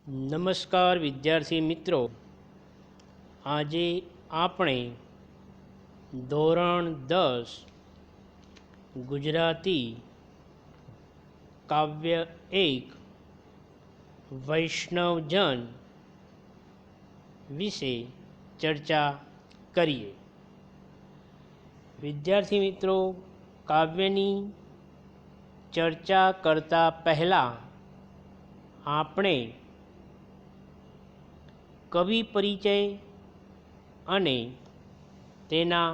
નમસ્કાર વિદ્યાર્થી મિત્રો, આજે આપણે ધોરણ 10 ગુજરાતી કાવ્ય 1 વૈષ્ણવજન વિશે ચર્ચા કરીએ. વિદ્યાર્થી મિત્રો, કાવ્યની ચર્ચા કરતા પહેલાં આપણે કવિ પરિચય અને તેના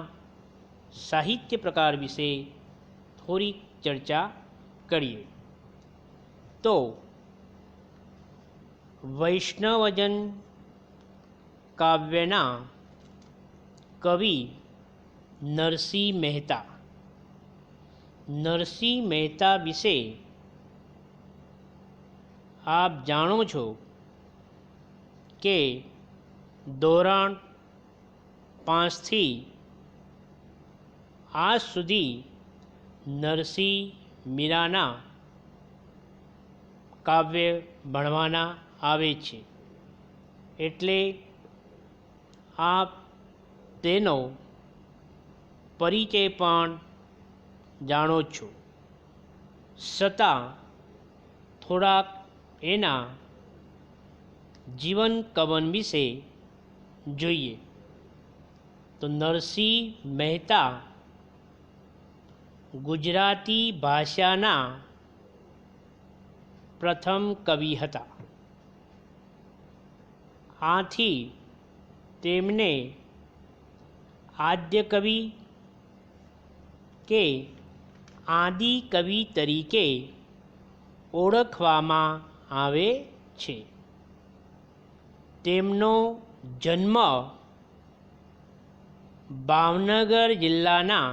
સાહિત્ય પ્રકાર વિશે થોડીક ચર્ચા કરીએ. તો વૈષ્ણવજન કાવ્યના કવિ નરસિંહ મહેતા. નરસિંહ મહેતા વિશે આપ જાણો છો કે ધોરણ 5 થી આજ સુધી નરસિંહ મીરાના કાવ્ય ભણવાના આવે છે, એટલે આપ તેનો પરિચય પણ જાણો છો. છતાં થોડાક એના જીવન કવન વિશે જોઈએ તો નરસિંહ મહેતા ગુજરાતી ભાષાના પ્રથમ કવિ હતા. આથી તેમને આદ્ય કવિ કે આદિ કવિ તરીકે ઓળખવામાં આવે છે. તેમનો જન્મ ભાવનગર જિલ્લાના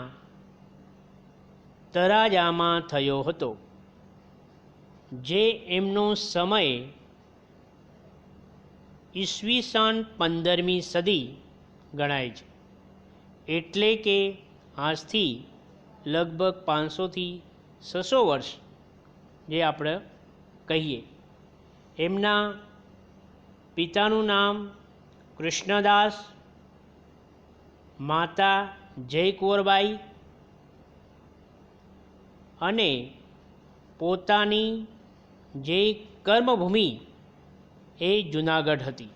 તળાજામાં થયો હતો, જે એમનો સમય ઈસવીસન 15મી સદી ગણાય છે. એટલે કે આજથી લગભગ 500થી 600 વર્ષ જે આપણે કહીએ. એમના પિતાનું નામ કૃષ્ણદાસ, માતા જયકુંવરબાઈ, અને પોતાની જે કર્મભૂમિ એ જૂનાગઢ હતી.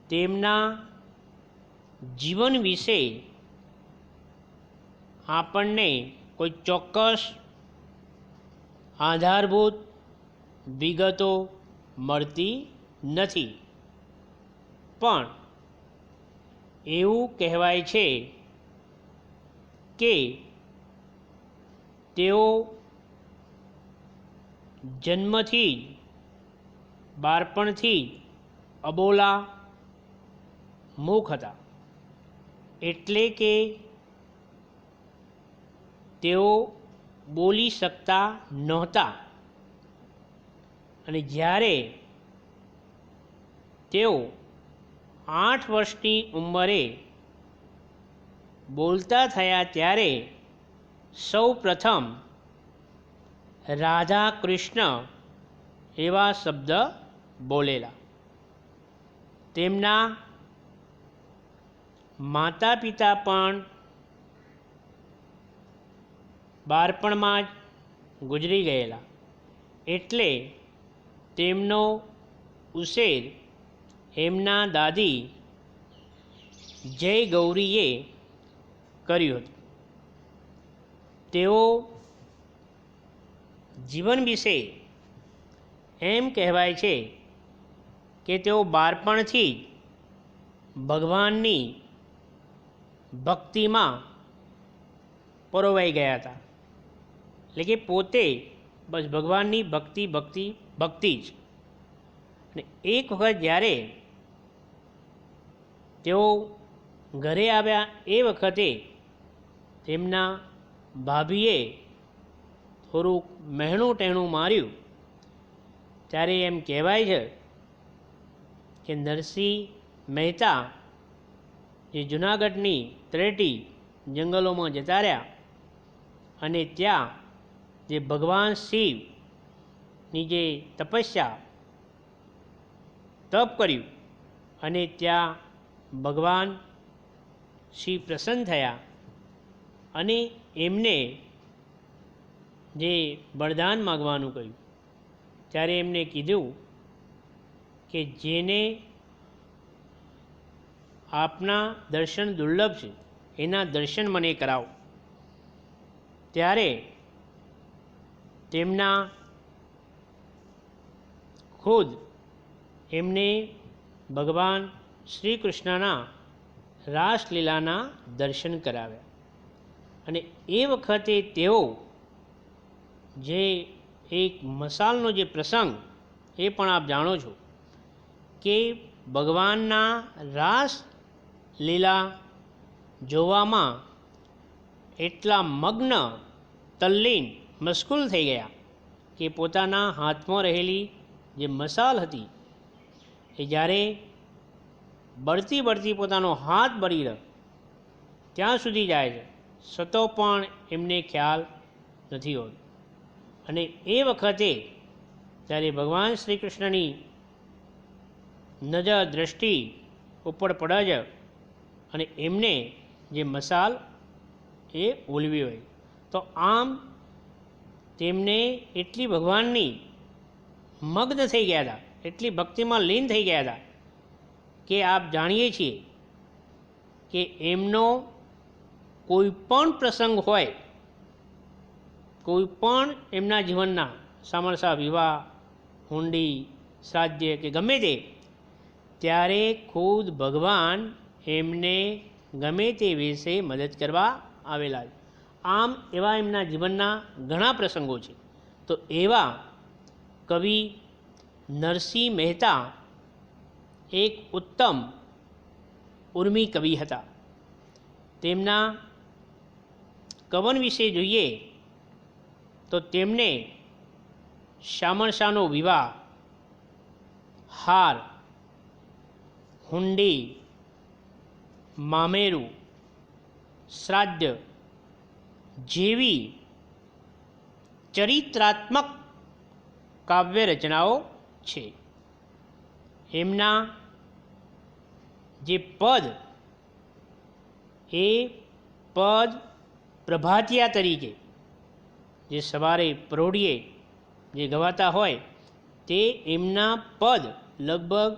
તેમના જીવન વિશે આપણને કોઈ ચોક્કસ આધારભૂત વિગતો મળતી નથી, પણ એવું કહેવાય છે કે તેઓ જન્મથી જ બાળપણથી અબોલા મૂક હતા. એટલે કે તેઓ બોલી શકતા નહોતા, અને જ્યારે તેઓ 8 વર્ષની ઉંમરે બોલતા થયા ત્યારે સૌ પ્રથમ રાધા કૃષ્ણ એવા શબ્દ બોલેલા. તેમના માતા પિતા પણ બાળપણમાં જ ગુજરી ગયેલા, એટલે તેમનો ઉછેર એમના દાદી જય ગૌરીએ કર્યું હતું. તેઓ જીવન વિશે એમ કહેવાય છે કે તેઓ બાળપણથી ભગવાનની ભક્તિમાં પરોવાઈ ગયા હતા. એટલે કે પોતે બસ ભગવાનની ભક્તિ ભક્તિ ભક્તિ જ. અને એક વખત જ્યારે તેઓ ઘરે આવ્યા એ વખતે તેમના ભાભીએ થોડુંક મહેણું ટેણું માર્યું, ત્યારે એમ કહેવાય છે કે નરસિંહ મહેતા જે જૂનાગઢની તળેટી જંગલોમાં જતા રહ્યા અને ત્યાં જે ભગવાન શિવની જે તપસ્યા તપ કર્યું અને ત્યાં ભગવાન શ્રી પ્રસન્ન થયા અને એમને જે વરદાન માગવાનું કહ્યું ત્યારે એમને કીધું કે જેને આપના દર્શન દુર્લભ છે એના દર્શન મને કરાવો. ત્યારે તેમના ખુદ એમને ભગવાન શ્રી કૃષ્ણના રાસલીલાના દર્શન કરાવ્યા. અને એ વખતે તેઓ જે એક મસાલનો જે પ્રસંગ એ પણ આપ જાણો છો કે ભગવાનના રાસ લીલા જોવામાં એટલા મગ્ન તલ્લીન મશગુલ થઈ ગયા કે પોતાના હાથમાં રહેલી જે મસાલ હતી એ જ્યારે બળતી બળતી પોતાનો હાથ બળી રહ્યો ત્યાં સુધી જાય છે, છતો પણ એમને ખ્યાલ નથી હોતો. અને એ વખતે જ્યારે ભગવાન શ્રી કૃષ્ણની નજર દ્રષ્ટિ ઉપર પડે છે અને એમને જે મસાલ એ ઓલવી હોય તો આમ તેમને એટલી ભગવાનની મગ્ન થઈ ગયા હતા, એટલી ભક્તિમાં લીન થઈ ગયા હતા કે આપ જાણીએ છીએ કે એમનો કોઈ પણ પ્રસંગ હોય, કોઈ પણ એમના જીવનના સામરસા વિવાહ, હુંડી, શ્રાદ્ધ કે ગમે તે, ત્યારે ખુદ ભગવાન એમને ગમે તે વિશે મદદ કરવા આવેલા છે. આમ એવા એમના જીવનના ઘણા પ્રસંગો છે. તો એવા કવિ નરસિંહ મહેતા એક ઉત્તમ ઉર્મી કવિ હતા. તેમના કવન વિશે જોઈએ તો તેમને શામળશાનો વિવાહ, હાર, હુંડી, મામેરું, શ્રાદ્ધ જેવી ચરિત્રાત્મક કાવ્ય રચનાઓ છે. એમના જે પદ એ પદ પ્રભાતિયા તરીકે જે સવારે પ્રૌઢીએ જે ગવાતા હોય તે એમના પદ લગભગ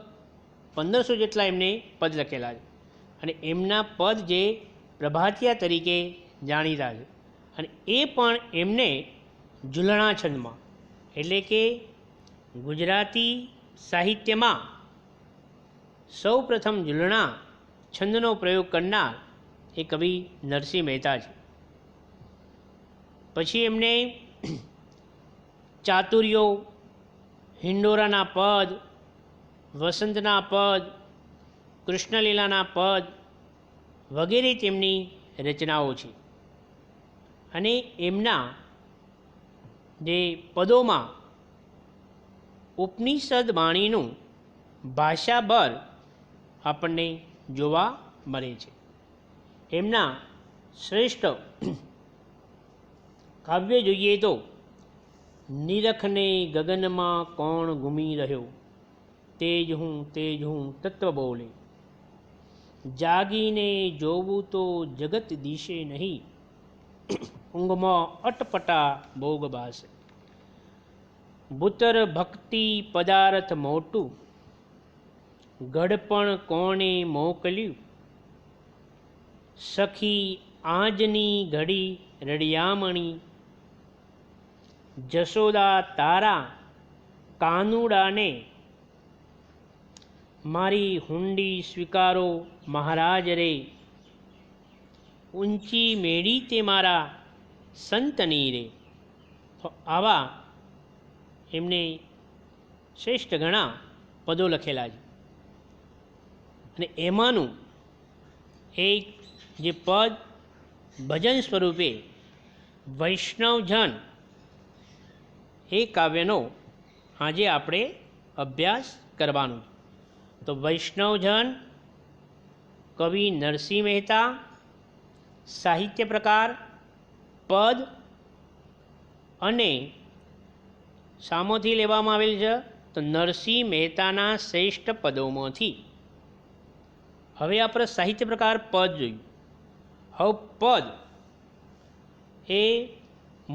1500 જેટલા એમને પદ લખેલા છે. અને એમના પદ જે પ્રભાતિયા તરીકે જાણીતા છે. અને એ પણ એમને ઝૂલણા છંદમાં, એટલે કે ગુજરાતી સાહિત્યમાં સૌ પ્રથમ ઝૂલણા છંદનો પ્રયોગ કરનાર એ કવિ નરસિંહ મહેતા છે. પછી એમને ચાતુર્યો, હિંડોરાના પદ, વસંતના પદ, કૃષ્ણલીલાના પદ વગેરે તેમની રચનાઓ છે. અને એમના જે પદોમાં ઉપનિષદ વાણીનું ભાષાબર આપણને જોવા મળે છે. એમના શ્રેષ્ઠ કાવ્ય જોઈએ તો નિરખને ગગનમાં કોણ ઘૂમી રહ્યો, તેજ હું તત્વ બોલે, જાગીને જોવું તો જગત દિશે નહીં, ઊંઘમાં અટપટા ભોગ બાસે, ભૂતર ભક્તિ પદાર્થ મોટું, ગઢપણ કોણે મોકલ્યું, સખી આજની ઘડી રડિયામણી, જશોદા તારા કાનુડાને, મારી હુંડી સ્વીકારો મહારાજ રે, ઊંચી મેળી તે મારા સંતની રે. તો આવા એમને શ્રેષ્ઠ ઘણા પદો લખેલા છે. અને એમાંનું એક જે પદ ભજન સ્વરૂપે વૈષ્ણવજન એ કાવ્યનો આજે આપણે અભ્યાસ કરવાનો. તો વૈષ્ણવજન કવિ નરસિંહ મહેતા, સાહિત્ય પ્રકાર, પદ અને સામોથી લેવામાં આવેલ છે તો નરસિંહ મહેતાના શ્રેષ્ઠ પદોમાંથી. હવે આપણે સાહિત્ય પ્રકાર પદ જોયું. હવે પદ એ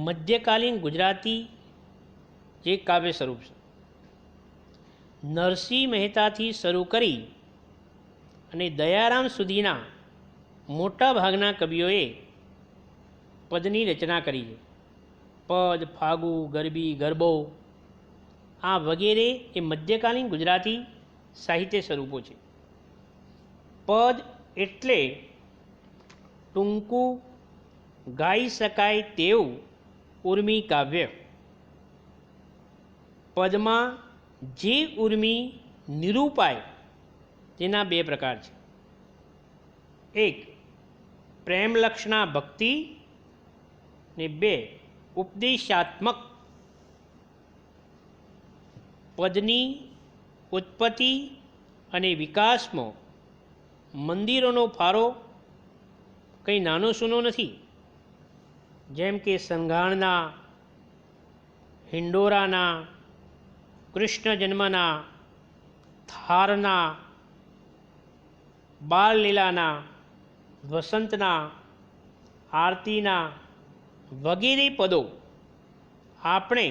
મધ્યકાલીન ગુજરાતી જે કાવ્ય સ્વરૂપ છે. નરસિંહ મહેતાથી શરૂ કરી અને દયારામ સુધીના મોટા ભાગના કવિઓએ પદની રચના કરી છે. પદ, ફાગુ, ગરબી, ગરબો આ વગેરે એ મધ્યકાલીન ગુજરાતી સાહિત્ય સ્વરૂપો છે. પદ એટલે ટૂંકું, ગાઈ શકાય તેવું ઉર્મી કાવ્ય. પદમાં જે ઉર્મી નિરૂપાય તેના બે પ્રકાર છે. એક પ્રેમલક્ષણા ભક્તિ ને બે ઉપદેશાત્મક. પદની ઉત્પત્તિ અને વિકાસમાં મંદિરોનો ફાળો કંઈ નાનો સૂનો નથી. જેમ કે સંઘાણના, હિંડોરાના, કૃષ્ણ જન્મના, થારના, બાળલીલાના, વસંતના, આરતીના વગેરે પદો આપણે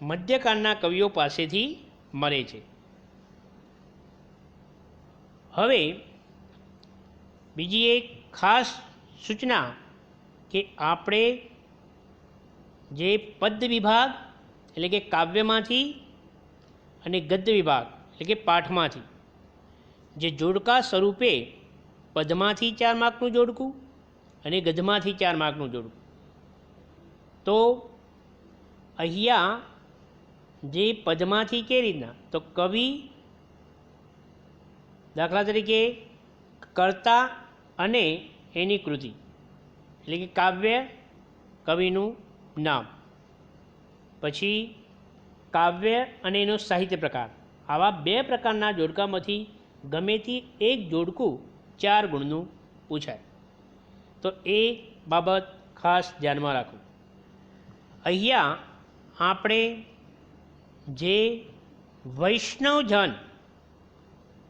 મધ્યકાળના કવિઓ પાસેથી મળે છે. હવે બીજી એક ખાસ સૂચના કે આપણે જે પદ વિભાગ એટલે કે કાવ્યમાંથી અને ગદ્ય વિભાગ એટલે કે પાઠમાંથી જે જોડકા સ્વરૂપે પદમાંથી 4 માર્કનું જોડકું અને ગદ્યમાંથી 4 માર્કનું જોડકું, તો અહીંયા જે પદમાંથી કેવી રીતના, તો કવિ દાખલા તરીકે કર્તા અને એની કૃતિ એટલે કે કાવ્ય કવિનું નામ, પછી કાવ્ય અને એનો સાહિત્ય પ્રકાર, આવા 2 પ્રકારના જોડકામાંથી ગમે તે એક જોડકું 4 ગુણનું પૂછાય. તો એ બાબત ખાસ ધ્યાનમાં રાખવું. અહીંયા આપણે જે વૈષ્ણવજન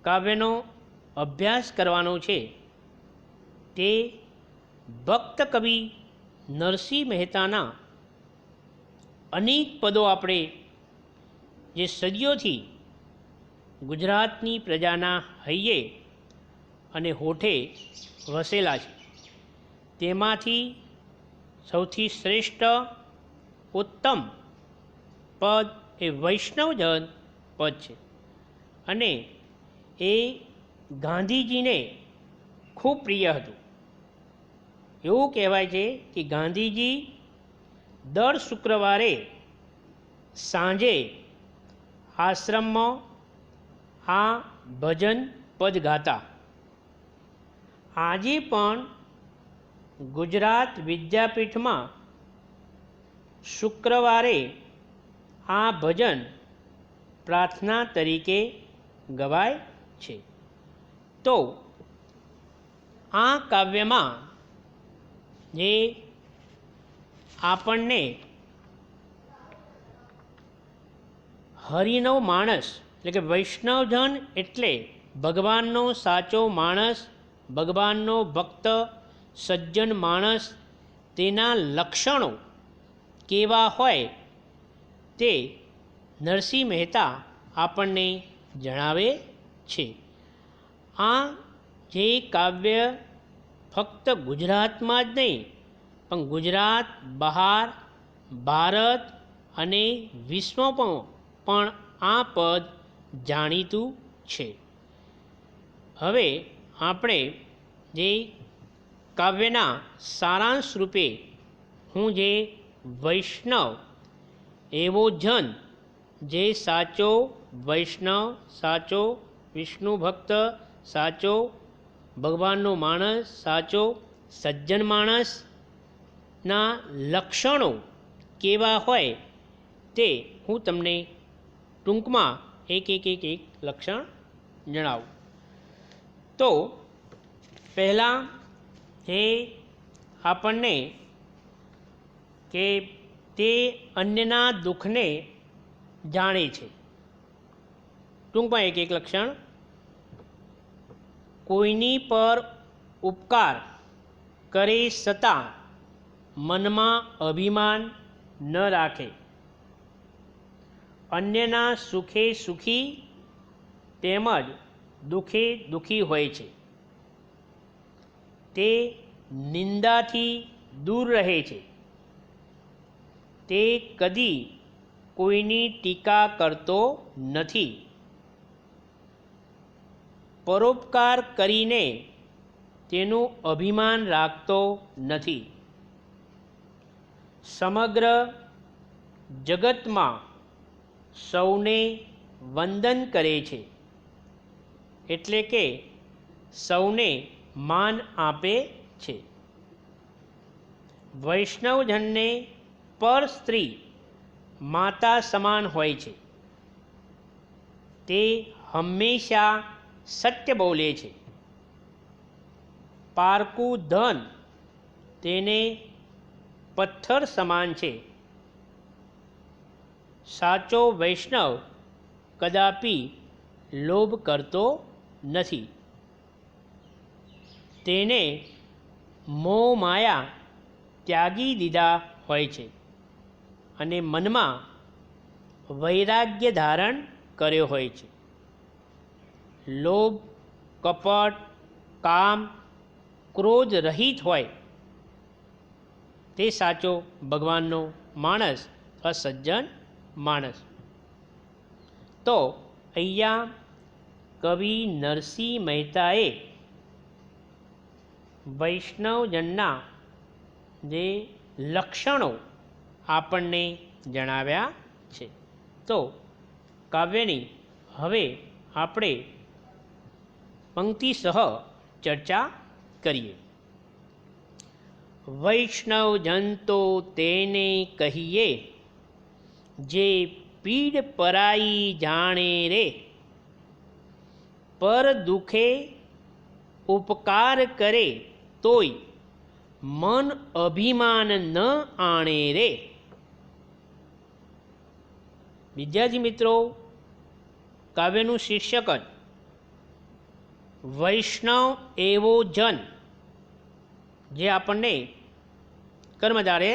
કાવ્યનો અભ્યાસ કરવાનો છે તે ભક્ત કવિ નરસિંહ મહેતાના અનેક પદો આપણે જે સદીઓથી ગુજરાતની પ્રજાના હૈયે અને હોઠે વસેલા છે તેમાંથી સૌથી શ્રેષ્ઠ ઉત્તમ પદ એ વૈષ્ણવજન પદ છે. અને એ ગાંધીજીને ખૂબ પ્રિય હતું. એવું કહેવાય છે કે ગાંધીજી દર શુક્રવારે સાંજે આશ્રમમાં આ ભજન પદ ગાતા. આજે પણ ગુજરાત વિદ્યાપીઠમાં શુક્રવારે આ ભજન પ્રાર્થના તરીકે ગવાય છે. તો આ કાવ્યમાં જે આપણને હરિનો માણસ એટલે કે વૈષ્ણવજન એટલે ભગવાનનો સાચો માણસ, ભગવાનનો ભક્ત, સજ્જન માણસ, તેના લક્ષણો કેવા હોય તે નરસિંહ મહેતા આપણને જણાવે છે. આ જે કાવ્ય ફક્ત ગુજરાતમાં જ નહીં પણ ગુજરાત બહાર, ભારત અને વિશ્વમાં પણ આ પદ જાણીતું છે. હવે આપણે જે કાવ્યના સારાંશ રૂપે હું જે વૈષ્ણવ એવો જન, જે સાચો વૈષ્ણવ, સાચો વિષ્ણુ ભક્ત, સાચો ભગવાનનો માણસ, સાચો સજ્જન માણસના લક્ષણો કેવા હોય તે હું તમને ટૂંકમાં એક લક્ષણ જણાવું. તો પહેલાં જે આપણને કે તે અન્યના દુઃખને જાણે છે. ટૂંકમાં એક લક્ષણ: કોઈની પર ઉપકાર કરે છતાં મનમાં અભિમાન ન રાખે, અન્યના સુખે સુખી તેમજ દુઃખે દુઃખી હોય છે, તે નિંદાથી દૂર રહે છે, તે કદી કોઈની ટીકા કરતો નથી, પરોપકાર કરીને તેનું અભિમાન રાખતો નથી, સમગ્ર જગતમાં સૌને વંદન કરે છે, એટલે કે સૌને માન આપે છે. વૈષ્ણવજનને પર સ્ત્રી માતા સમાન હોય છે, તે હંમેશા સત્ય બોલે છે, પારકું ધન તેને પથ્થર સમાન છે, સાચો વૈષ્ણવ કદાપી લોભ કરતો નથી, તેને મોહ માયા ત્યાગી દીધા હોય છે અને મનમાં વૈરાગ્ય ધારણ કર્યો હોય છે. લોભ, કપટ, કામ, ક્રોધ રહિત હોય તે સાચો ભગવાનનો માણસ અથવા સજ્જન માણસ. તો અહીંયા કવિ નરસિંહ મહેતાએ વૈષ્ણવજનના જે લક્ષણો આપણને જણાવ્યા છે. તો કાવ્યની હવે આપણે પંક્તિસહ ચર્ચા કરીએ. વૈષ્ણવજન તો તેને કહીએ, જે પીડ પરાઈ જાણે રે, પર દુઃખે ઉપકાર કરે તોય મન અભિમાન ન આણે રે. વિદ્યાર્થી મિત્રો, કાવ્યનું શીર્ષક જ વૈષ્ણવ એવો જન, જે આપણને કર્મધારય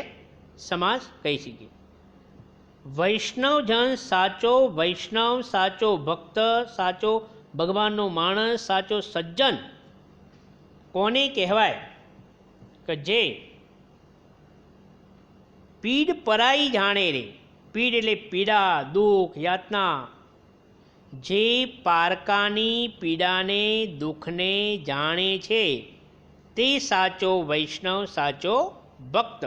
સમાસ કહી શકીએ. વૈષ્ણવજન સાચો વૈષ્ણવ, સાચો ભક્ત, સાચો ભગવાનનો માણસ, સાચો સજ્જન કોને કહેવાય? કે જે પીડ પરાઈ જાણે રે. પીડ એટલે પીડા, દુઃખ, યાતના. જે પારકાની પીડાને, દુઃખને જાણે છે તે સાચો વૈષ્ણવ, સાચો ભક્ત.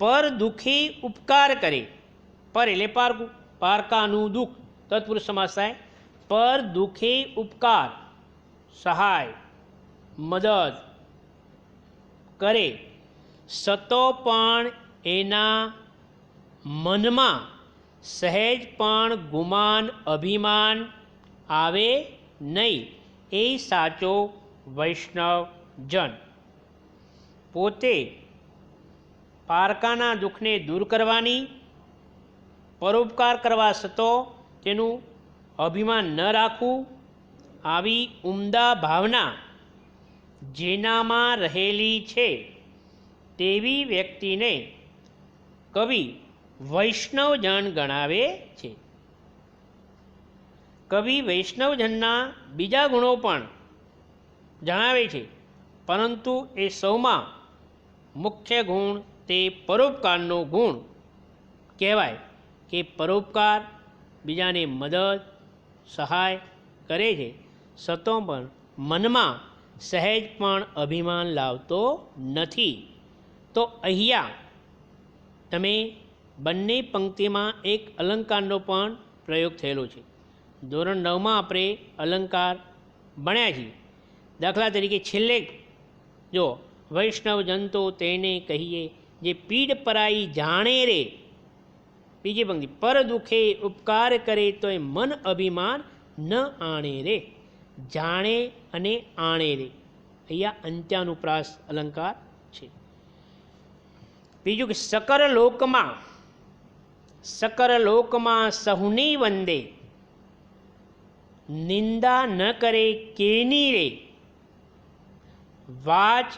પર દુઃખે ઉપકાર કરે. પર એટલે પારકું, પારકાનું દુઃખ તત્પુરુષ સમાસ થાય. પર દુઃખે ઉપકાર, સહાય, મદદ કરે, સતો પણ એના મનમાં સહેજ પણ ગુમાન, અભિમાન આવે નહીં, એ સાચો વૈષ્ણવજન. પોતે પારકાના દુઃખને દૂર કરવાની, પરોપકાર કરવા સતો તેનું અભિમાન ન રાખવું, આવી ઉમદા ભાવના જેનામાં રહેલી છે તેવી વ્યક્તિને કવિ વૈષ્ણવજન ગણાવે છે. કવિ વૈષ્ણવજનના બીજા ગુણો પણ જણાવે છે, પરંતુ એ સૌમાં મુખ્ય ગુણ તે પરોપકારનો ગુણ કહેવાય. કે પરોપકાર, બીજાને મદદ, સહાય કરે છે, સતો પણ મનમાં સહેજ પણ અભિમાન લાવતો નથી. તો અહીંયા તમે બંને પંક્તિમાં એક અલંકારનો પણ પ્રયોગ થયેલો છે. ધોરણ 9માં આપણે અલંકાર ભણ્યા છીએ. દાખલા તરીકે છેલ્લે જો વૈષ્ણવજન તો તેને કહીએ, જે પીડ પરાઈ જાણે રે. બીજી પંક્તિ, પર દુઃખે ઉપકાર કરે તોય મન અભિમાન ન આણે રે. જાણે અને આણે રે, અહીંયા અંત્યાનુપ્રાસ અલંકાર છે. બીજું કે સકર લોકમાં સકર લોકમાં સહુની વંદે, નિંદા ન કરે કેની રે, વાચ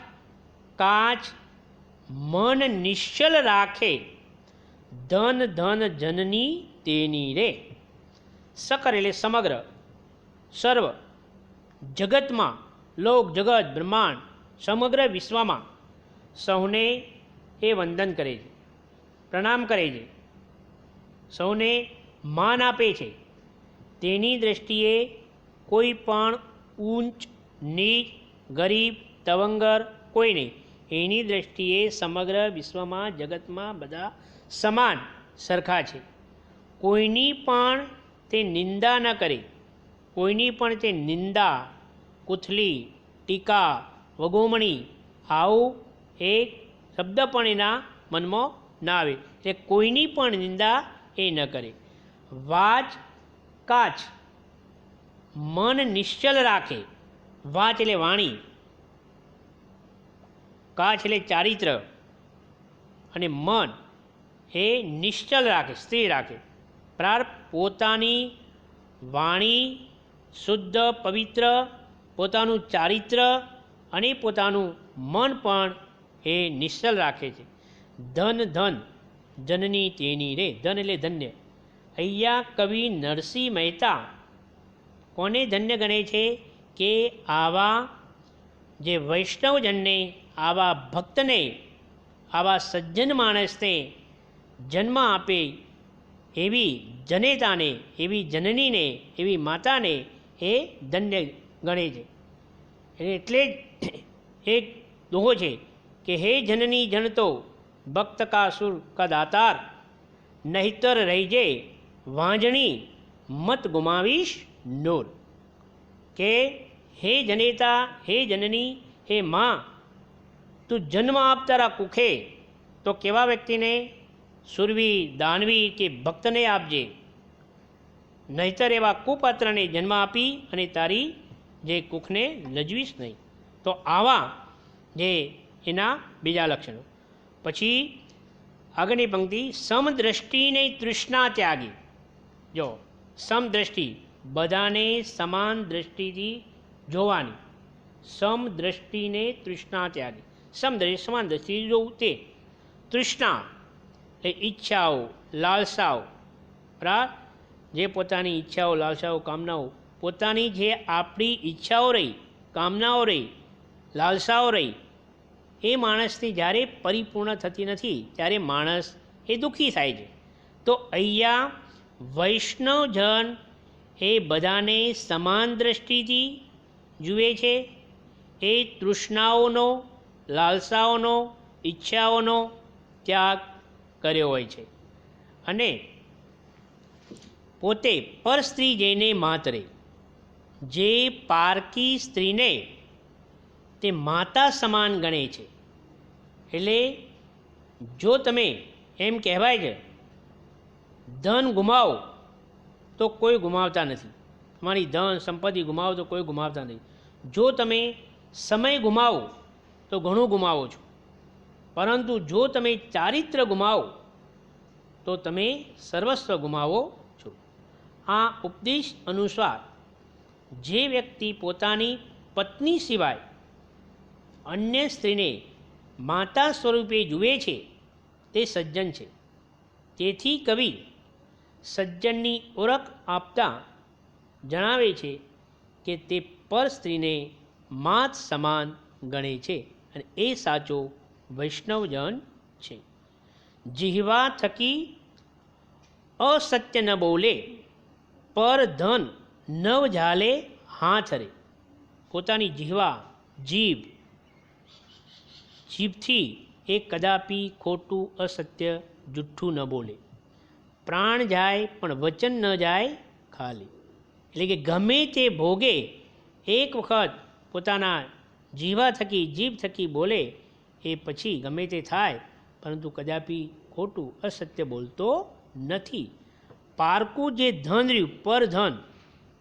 કાચ મન નિશ્ચલ રાખે, ધન ધન જનની તેની રે. સકર એટલે સમગ્ર, સર્વ, જગતમાં, લોક જગત બ્રહ્માંડ સમગ્ર વિશ્વમાં સૌને એ વંદન કરે છે, પ્રણામ કરે છે, સૌને માન આપે છે. તેની દૃષ્ટિએ કોઈ પણ ઊંચ નીચ, ગરીબ તવંગર કોઈ નહીં. એની દૃષ્ટિએ સમગ્ર વિશ્વમાં જગતમાં બધા સમાન સરખા છે. કોઈની પણ તે નિંદા ન કરે, કોઈની પણ તે નિંદા, કુથલી, ટીકા, વગોમણી આવું એક શબ્દ પણ એના મનમાં ના આવે. એટલે કોઈની પણ નિંદા એ ન કરે. વાચ કાચ મન નિશ્ચલ રાખે. વાચ એટલે વાણી, કાચ એટલે ચારિત્ર, અને મન એ નિશ્ચલ રાખે, સ્થિર રાખે. પ્રાર્થ પોતાની વાણી શુદ્ધ પવિત્ર, પોતાનું ચારિત્ર અને પોતાનું મન પણ એ નિશ્ચલ રાખે છે. ધન ધન જનની તેની રે. ધન એટલે ધન્ય. અહીંયા કવિ નરસિંહ મહેતા કોને ધન્ય ગણે છે કે આવા જે વૈષ્ણવજનને, આવા ભક્તને, આવા સજ્જન માણસને જન્મ આપે એવી જનેતાને, એવી જનનીને, એવી માતાને એ ધન્ય ગણે છે. એટલે જ એક દોહો છે કે હે જનની જનતો ભક્ત કા સુર કા દાતાર, નહિતર રહીજે વાંજણી મત ગુમાવીશ નૂર. કે હે જનેતા, હે જનની, હે માં, તું જન્મ આપ તારા કુખે તો કેવા વ્યક્તિને? સુરવી, દાનવી કે ભક્તને આપજે, નહીતર એવા કુપાત્રને જન્મ આપી અને તારી જે કુખને લજવીશ નહીં. તો આવા જે એના બીજા લક્ષણો. પછી આગળની પંક્તિ, સમદ્રષ્ટિને તૃષ્ણા ત્યાગી. જો સમદ્રષ્ટિ બધાને સમાન દ્રષ્ટિથી જોવાની, સમદ્રષ્ટિને તૃષ્ણા ત્યાગી. સમદ્રષ્ટિ સમાન દ્રષ્ટિથી જોવું તે. તૃષ્ણા એ ઈચ્છાઓ, લાલસાઓ, બરાબર, જે પોતાની ઈચ્છાઓ, લાલસાઓ, કામનાઓ, પોતાની જે આપણી ઈચ્છાઓ રહી, કામનાઓ રહી, લાલસાઓ રહી, એ માણસની જ્યારે પરિપૂર્ણ થતી નથી ત્યારે માણસ એ દુઃખી થાય છે. તો અહીંયા વૈષ્ણવજન એ બધાને સમાન દ્રષ્ટિથી જુએ છે. એ તૃષ્ણાઓનો, લાલસાઓનો, ઈચ્છાઓનો ત્યાગ કર્યો હોય છે અને પોતે પર સ્ત્રી જઈને માતરે. જે પારકી સ્ત્રીને તે માતા સમાન ગણે છે. એટલે જો તમે એમ કહેવાય છે ધન ગુમાવો તો કોઈ ગુમાવતા નથી, તમારી ધન સંપત્તિ ગુમાવો તો કોઈ ગુમાવતા નથી. જો તમે સમય ગુમાવો તો ઘણું ગુમાવો છો, પરંતુ જો તમે ચારિત્ર ગુમાવો તો તમે સર્વસ્વ ગુમાવો છો. આ ઉપદેશ અનુસાર જે વ્યક્તિ પોતાની પત્ની સિવાય અન્ય સ્ત્રીને માતા સ્વરૂપે જુએ છે તે સજ્જન છે. તેથી કવિ સજ્જનની ઓળખ આપતા જણાવે છે કે તે પર સ્ત્રીને માત સમાન ગણે છે અને એ સાચો વૈષ્ણવજન છે. જીહવા થકી અસત્ય ન બોલે, પર ધન નવ ઝાલે હાથ રે. પોતાની જીહવા, જીભથી એ કદાપી ખોટું, અસત્ય, જુઠ્ઠું ન બોલે. પ્રાણ જાય પણ વચન ન જાય ખાલી. એટલે કે ગમે તે ભોગે એક વખત પોતાના જીવા થકી, જીભ થકી બોલે, એ પછી ગમે તે થાય, પરંતુ કદાપી ખોટું, અસત્ય બોલતો નથી. પારકું જે ધન રહ્યું, પર ધન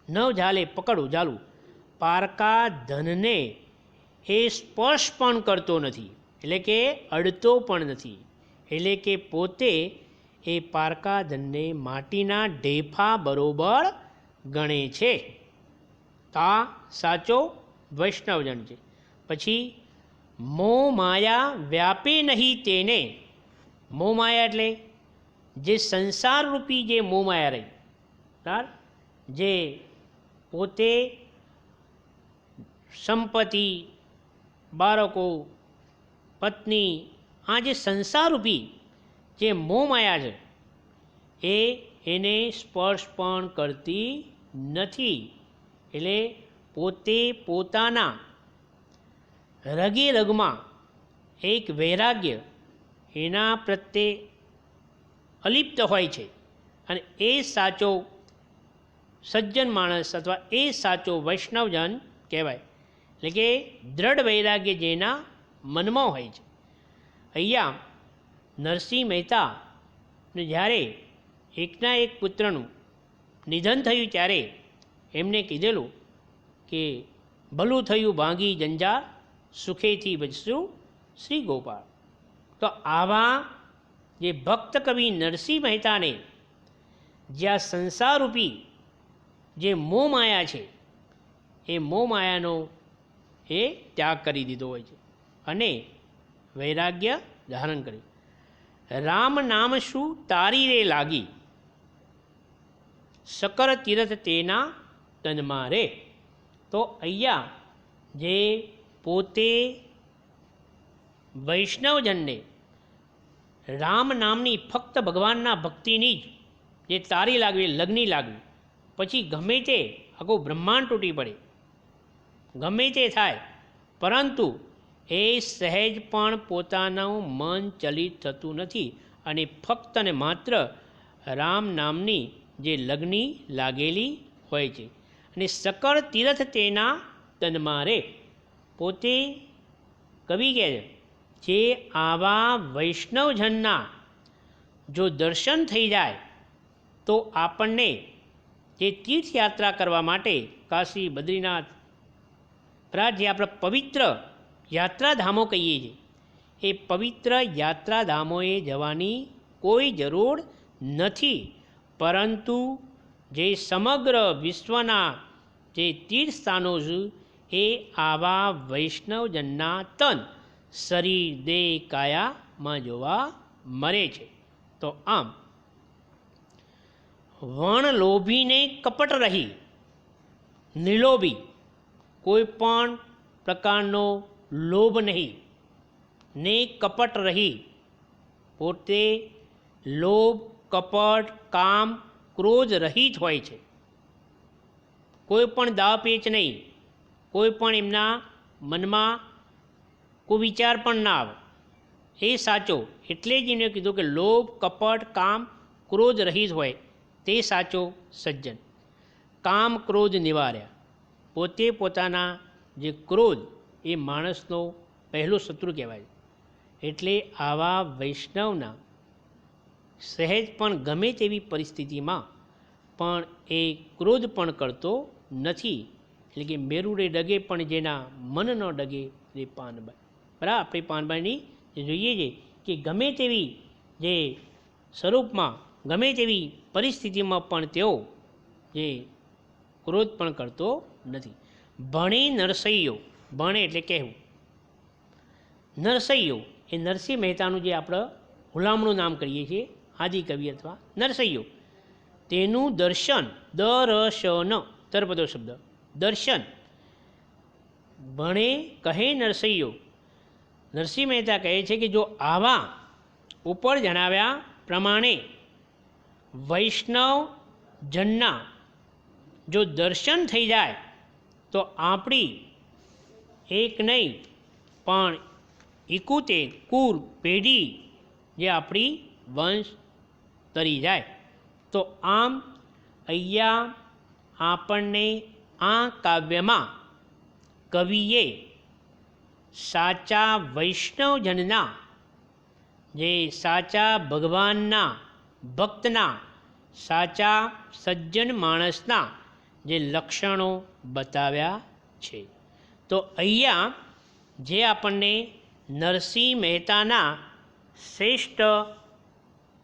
નવ ઝાલે પકડવું, ઝાલું, પારકા ધનને એ સ્પર્શ પણ કરતો નથી, એટલે કે અડતો પણ નથી. એટલે કે પોતે એ પારકા ધનને માટીના ઢેફા બરોબર ગણે છે. તો આ સાચો વૈષ્ણવજન છે. પછી મોહ માયા વ્યાપે નહીં તેને, મોહ માયા એટલે જે સંસાર રૂપી જે મોહ માયા રહી, બરાબર, જે પોતે સંપત્તિ, બાળકો, પત્ની, આ જે સંસારરૂપી જે મોહ માયા છે એ એને સ્પર્શ પણ કરતી નથી. એટલે પોતે પોતાના રગે રગમાં એક વૈરાગ્ય એના પ્રત્યે અલિપ્ત હોય છે. અને એ સાચો સજ્જન માણસ અથવા એ સાચો વૈષ્ણવજન કહેવાય. એટલે કે દ્રઢ વૈરાગ્ય જેના મનમાં હોય છે. અહીંયા નરસિંહ મહેતાને જ્યારે એકના એક પુત્રનું નિધન થયું ત્યારે એમને કીધેલું કે ભલું થયું ભાંગી જંજાર, સુખેથી બચશું શ્રી ગોપાળ. તો આવા જે ભક્ત કવિ નરસિંહ મહેતાને જ્યાં સંસારરૂપી જે મોહ માયા છે એ મોહ માયાનો એ ત્યાગ કરી દીધો હોય છે અને વૈરાગ્ય ધારણ કર્યું. રામ નામ શું તારી રે લાગી, સકર તીરથ તેના તનમાં રે. તો અહીંયા જે પોતે વૈષ્ણવજનને રામ નામની ફક્ત ભગવાનના ભક્તિની જ જે તારી લાગવી, લગ્ની લાગવી, પછી ગમે તે આખું બ્રહ્માંડ તૂટી પડે, ગમે તે થાય, પરંતુ એ સહેજ પણ પોતાનું મન ચલિત થતું નથી અને ફક્ત ને માત્ર રામ નામની જે લગ્ની લાગેલી હોય છે. અને સકળ તીર્થ તેના તનમાં રે. પોતે કવિ કહે છે જે આવા વૈષ્ણવજનના જો દર્શન થઈ જાય તો આપણને જે તીર્થયાત્રા કરવા માટે કાશી, બદ્રીનાથ, જે આપણે પવિત્ર યાત્રાધામો કહીએ છીએ, એ પવિત્ર યાત્રાધામોએ જવાની કોઈ જરૂર નથી. પરંતુ જે સમગ્ર વિશ્વના જે તીર્થસ્થાનો છે એ આવા વૈષ્ણવજનના તન, શરીર, દેહ, કાયામાં જોવા મળે છે. તો આમ વણ લોભીને કપટ રહી, નિલોભી, કોઈ પણ પ્રકારનો લોભ નહીં ને કપટ રહી, પોતે લોભ, કપટ, કામ, ક્રોધ રહિત હોય છે. કોઈ પણ દાવપેચ નહીં, કોઈ પણ એમના મનમાં કોઈ વિચાર પણ ના આવે. એ સાચો, એટલે જ એને કીધું કે લોભ, કપટ, કામ, ક્રોધ રહિત હોય તે સાચો સજ્જન. કામ ક્રોધ નિવાર્યા. પોતે પોતાના જે ક્રોધ એ માણસનો પહેલો શત્રુ કહેવાય. એટલે આવા વૈષ્ણવના સહેજ પણ ગમે તેવી પરિસ્થિતિમાં પણ એ ક્રોધ પણ કરતો નથી. એટલે કે મેરુડે ડગે પણ જેના મન ન ડગે એ પાનબાઈ. બરાબર, આપણે પાનબાઈની જોઈએ છે કે ગમે તેવી જે સ્વરૂપમાં, ગમે તેવી પરિસ્થિતિમાં પણ તેઓ જે ક્રોધ પણ કરતો નથી. ભણે નરસૈયો, ભણે એટલે કહેવું, નરસૈયો એ નરસિંહ મહેતાનું જે આપણે હુલામણું નામ કરીએ છીએ, આદિકવિ અથવા નરસૈયો, તેનું દર્શન, દર્શન, તરપદો શબ્દ, દર્શન. ભણે કહે નરસૈયો. નરસિંહ મહેતા કહે છે કે જો આવા ઉપર જણાવ્યા પ્રમાણે વૈષ્ણવ જનના જો દર્શન થઈ જાય તો આપણી એક નહીં પણ 71 કુર પેઢી જે આપણી વંશ તરી જાય. તો આમ અહીંયા આપણને આ કાવ્યમાં કવિએ સાચા વૈષ્ણવજનના, જે સાચા ભગવાનના ભક્તના, સાચા સજ્જન માણસના જે લક્ષણો બતાવ્યા છે. તો અહીંયા જે આપણને નરસિંહ મહેતાના શ્રેષ્ઠ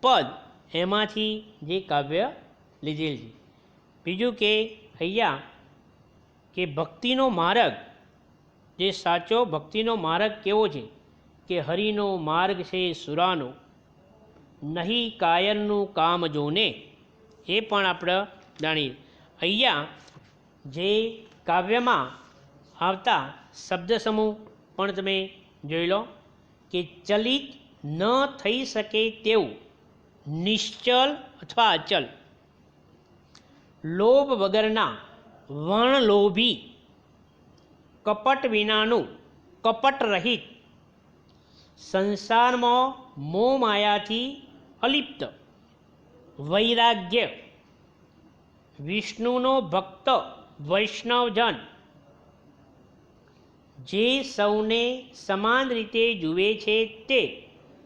પદ એમાંથી જે કાવ્ય લીધેલ છે. બીજું કે અહીંયા કે ભક્તિનો માર્ગ, જે સાચો ભક્તિનો માર્ગ કેવો છે કે હરિનો માર્ગ છે સુરાનો, નહીં કાયરનું કામ જોને, એ પણ આપણે જાણીએ. અહીંયા જે કાવ્યમાં આવતા શબ્દ સમૂહ પણ તમે જોઈ લો કે ચલિત ન થઈ શકે તેવું, નિશ્ચલ અથવા અચલ, લોભ વગરના, વર્ણલોભી, કપટ વિનાનું, કપટ રહિત, સંસારમાં મોહ માયાથી અલિપ્ત, વૈરાગ્ય, વિષ્ણુનો ભક્ત વૈષ્ણવજન, જે સૌને સમાન રીતે જુએ છે તે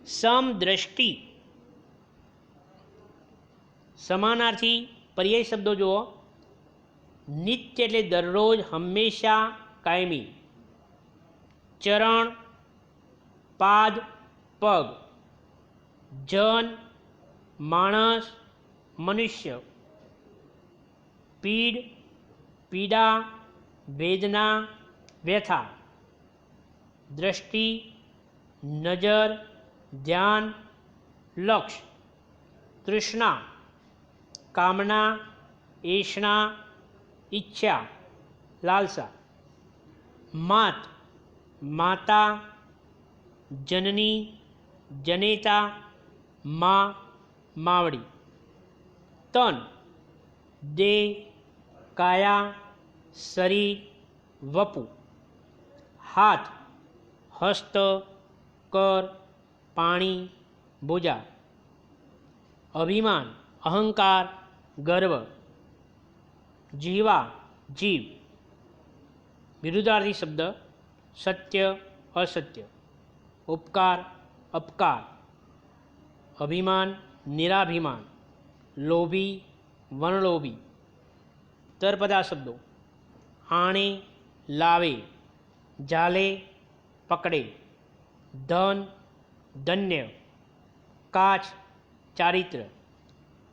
સમદ્રષ્ટિ. સમાનાર્થી પર્યાય શબ્દો જુઓ. નિત્ય એટલે દરરોજ, હંમેશા, કાયમી. ચરણ, પાદ, પગ. જન, માણસ, મનુષ્ય. પીડ, પીડા, વેદના, વ્યથા. દ્રષ્ટિ, નજર, ધ્યાન, લક્ષ. તૃષ્ણા, કામના, એષણા, ઈચ્છા, લાલસા. માત, માતા, જનની, જનેતા, મા, માવડી. તન, દેહ, કાયા, શરીર, વપુ. હાથ, હસ્ત, કર, પાણી, ભુજા. અભિમાન, અહંકાર, ગર્વ. જીવા, જીવ. વિરુદ્ધાર્થી શબ્દ સત્ય, અસત્ય. ઉપકાર, અપકાર. અભિમાન, નિરાભિમાન. લોભી, વર્ણલોભી. તરપદા શબ્દો આણે, લાવે, જાલે, પકડે. ધન, ધન્ય. કાચ, ચારિત્ર.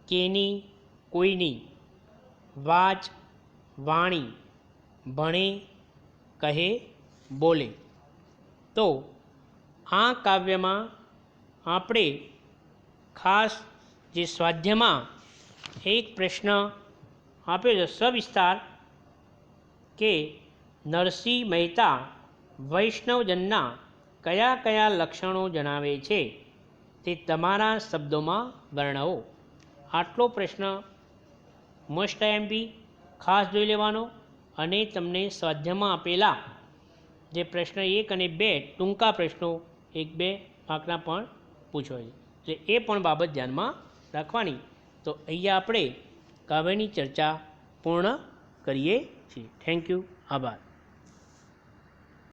કેની, કોઈની. વાચ, વાણી. ભણે, કહે, બોલે. તો આ કાવ્યમાં આપણે ખાસ જે સ્વાધ્યમાં એક પ્રશ્ન આપ્યો છે સવિસ્તાર કે નરસિંહ મહેતા વૈષ્ણવજનના કયા કયા લક્ષણો જણાવે છે તે તમારા શબ્દોમાં વર્ણવો. આટલો પ્રશ્ન મોસ્ટ એમપી ખાસ જોઈ લેવાનો અને તમને સ્વાધ્યાયમાં આપેલા જે પ્રશ્ન 1 અને 2 ટૂંકા પ્રશ્નો 1-2 માર્કના પણ પૂછવાય છે, એટલે એ પણ બાબત ધ્યાનમાં રાખવાની. તો અહીંયા આપણે કાવ્યની ચર્ચા પૂર્ણ કરીએ છીએ. Thank you. આભાર.